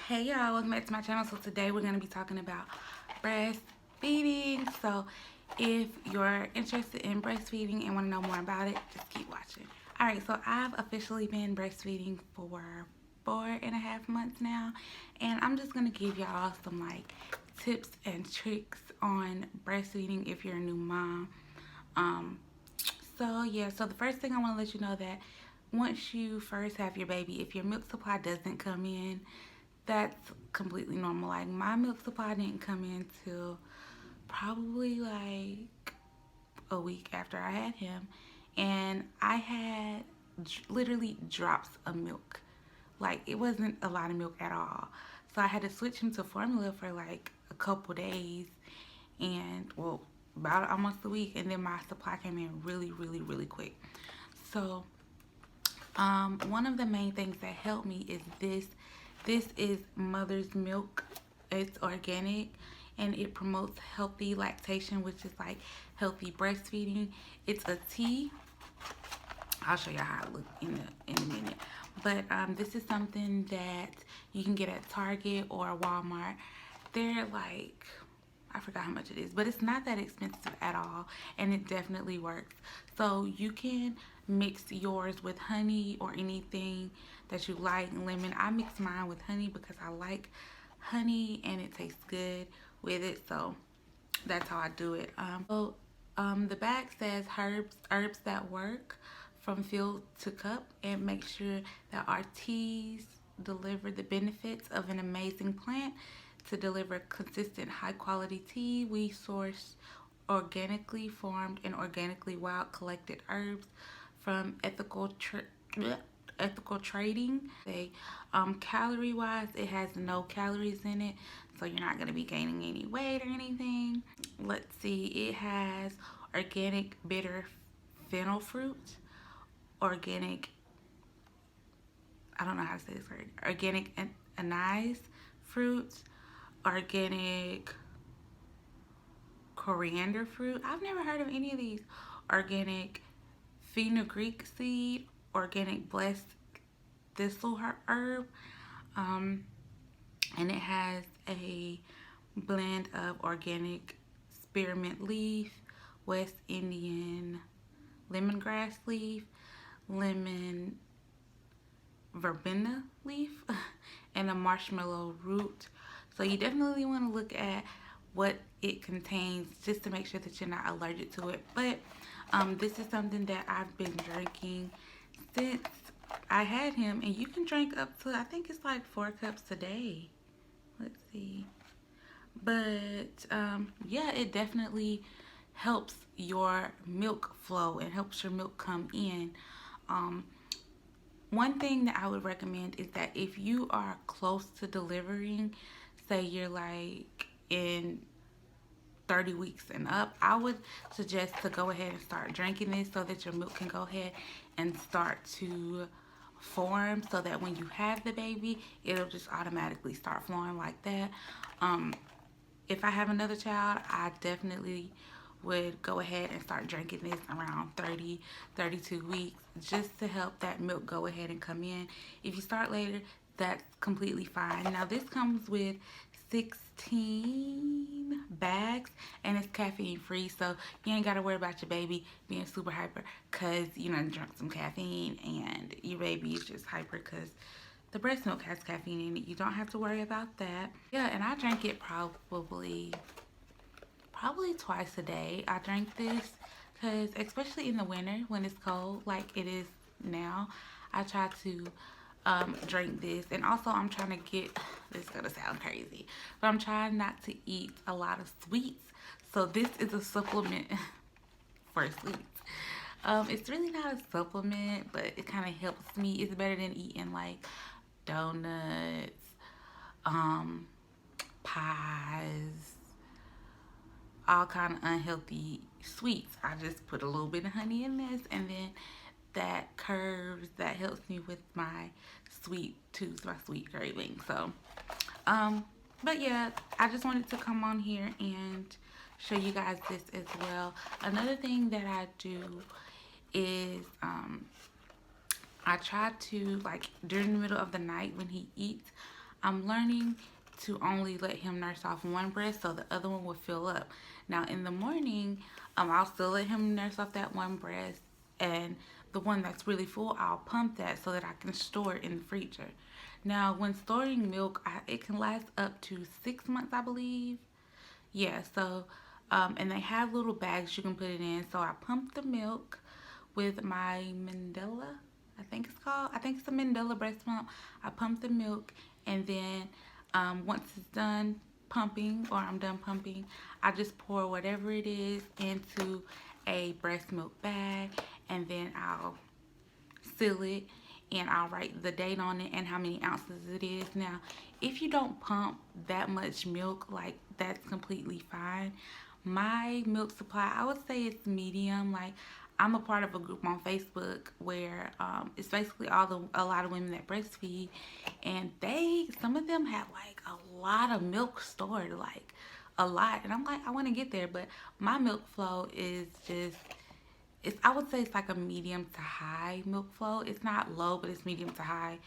Hey y'all, welcome back to my channel. So today we're going to be talking about breastfeeding. So if you're interested in breastfeeding and want to know more about it, just keep watching. Alright, so I've officially been breastfeeding for 4.5 months now, and I'm just going to give y'all some like tips and tricks on breastfeeding if you're a new mom. So the first thing I want to let you know that once you first have your baby, if your milk supply doesn't come in, that's completely normal. Like, my milk supply didn't come in till probably like a week after I had him, and I had literally drops of milk. Like, it wasn't a lot of milk at all. So I had to switch him to formula for like a couple days, and well, about almost a week, and then my supply came in really quick. So one of the main things that helped me is this. This is mother's milk. It's organic, and it promotes healthy lactation, which is like healthy breastfeeding. It's a tea. I'll show you how it looks in a minute. But this is something that you can get at Target or Walmart. They're like, I forgot how much it is, but it's not that expensive at all, and it definitely works. So you can mix yours with honey or anything that you like, lemon. I mix mine with honey because I like honey and it tastes good with it, so that's how I do it. The bag says herbs that work from field to cup, and make sure that our teas deliver the benefits of an amazing plant. To deliver consistent high quality tea, we source organically farmed and organically wild collected herbs from ethical trading. Calorie wise, it has no calories in it, so you're not going to be gaining any weight or anything. Let's see, it has organic bitter fennel fruit, organic, I don't know how to say this word, organic anise fruits, organic coriander fruit. I've never heard of any of these. Organic fenugreek seed, organic blessed thistle herb, and it has a blend of organic spearmint leaf, West Indian lemongrass leaf, lemon verbena leaf, and a marshmallow root. So you definitely want to look at what it contains just to make sure that you're not allergic to it. But this is something that I've been drinking since I had him, and you can drink up to, I think it's like 4 cups a day. Let's see. But yeah, it definitely helps your milk flow and helps your milk come in. One thing that I would recommend is that if you are close to delivering, say you're like in 30 weeks and up, I would suggest to go ahead and start drinking this so that your milk can go ahead and start to form, so that when you have the baby, it'll just automatically start flowing like that. If I have another child, I definitely would go ahead and start drinking this around 32 weeks, just to help that milk go ahead and come in. If you start later, that's completely fine. Now this comes with 16 bags, and it's caffeine free, so you ain't got to worry about your baby being super hyper because you know drunk some caffeine, and your baby is just hyper because the breast milk has caffeine in it. You don't have to worry about that. Yeah, and I drink it probably twice a day. I drink this because, especially in the winter when it's cold like it is now, I try to drink this. And also, I'm trying to get, this is gonna sound crazy, but I'm trying not to eat a lot of sweets, so this is a supplement for sweets. It's really not a supplement, but it kind of helps me. It's better than eating like donuts, pies, all kind of unhealthy sweets. I just put a little bit of honey in this, and then that curves, that helps me with my sweet tooth, my sweet craving. So but yeah, I just wanted to come on here and show you guys this as well. Another thing that I do is I try to, like, during the middle of the night when he eats, I'm learning to only let him nurse off one breast so the other one will fill up. Now in the morning, I'll still let him nurse off that one breast, and the one that's really full, I'll pump that so that I can store it in the freezer. Now, when storing milk, it can last up to 6 months, I believe. Yeah, so, and they have little bags you can put it in. So I pump the milk with my Mandela, I think it's called. I think it's a Mandela breast pump. I pump the milk, and then once it's done pumping, or I'm done pumping, I just pour whatever it is into a breast milk bag, and then I'll seal it, and I'll write the date on it and how many ounces it is. Now, if you don't pump that much milk, like, that's completely fine. My milk supply, I would say it's medium. Like, I'm a part of a group on Facebook where it's basically a lot of women that breastfeed, and some of them have like a lot of milk stored, like a lot. And I'm like, I want to get there, but my milk flow is just, I would say it's like a medium to high milk flow. It's not low, but it's medium to high.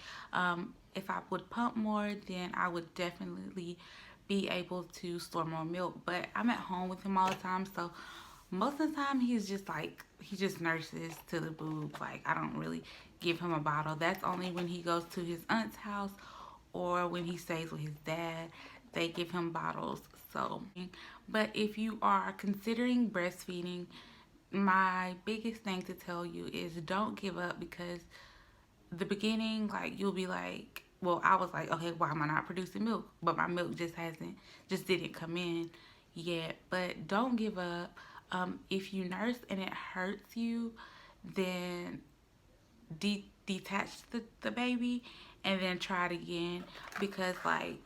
If I would pump more, then I would definitely be able to store more milk. But I'm at home with him all the time, so most of the time he's just like, he just nurses to the boob. Like, I don't really give him a bottle. That's only when he goes to his aunt's house or when he stays with his dad. They give him bottles. So, but if you are considering breastfeeding, my biggest thing to tell you is don't give up, because the beginning, like, you'll be like, well, I was like, okay, why am I not producing milk? But my milk just didn't come in yet. But don't give up. If you nurse and it hurts you, then detach the baby and then try it again, because, like,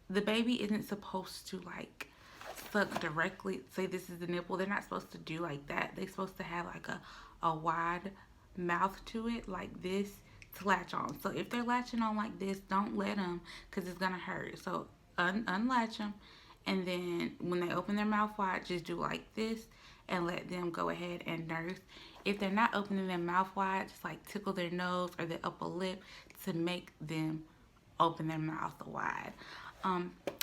the baby isn't supposed to, like, suck directly. Say this is the nipple, they're not supposed to do like that. They're supposed to have like a wide mouth to it, like this, to latch on. So if they're latching on like this, don't let them, because it's gonna hurt. So unlatch them, and then when they open their mouth wide, just do like this and let them go ahead and nurse. If they're not opening their mouth wide, just like tickle their nose or their upper lip to make them open their mouth wide.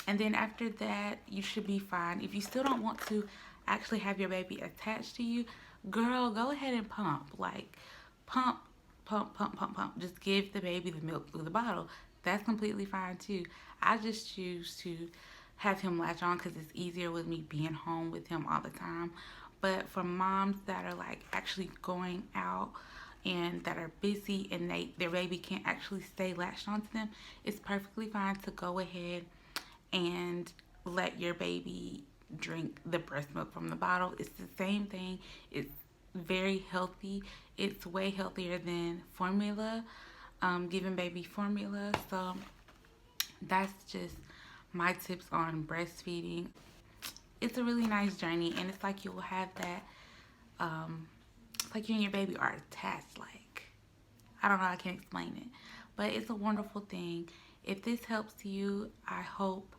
And then after that, you should be fine. If you still don't want to actually have your baby attached to you, girl, go ahead and pump. Like, pump, pump, pump, pump, pump. Just give the baby the milk through the bottle. That's completely fine too. I just choose to have him latch on because it's easier with me being home with him all the time. But for moms that are like actually going out and that are busy and their baby can't actually stay latched onto them, it's perfectly fine to go ahead and let your baby drink the breast milk from the bottle. It's the same thing. It's very healthy. It's way healthier than formula, giving baby formula. So that's just my tips on breastfeeding. It's a really nice journey, and it's like you'll have that, it's like you and your baby are attached. Like, I don't know, I can't explain it, but it's a wonderful thing. If this helps you, I hope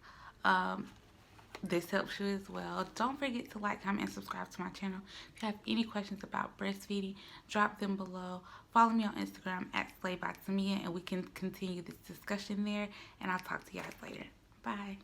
this helps you as well. Don't forget to like, comment, and subscribe to my channel. If you have any questions about breastfeeding, drop them below. Follow me on Instagram at SlayByTamia, and we can continue this discussion there. And I'll talk to you guys later. Bye.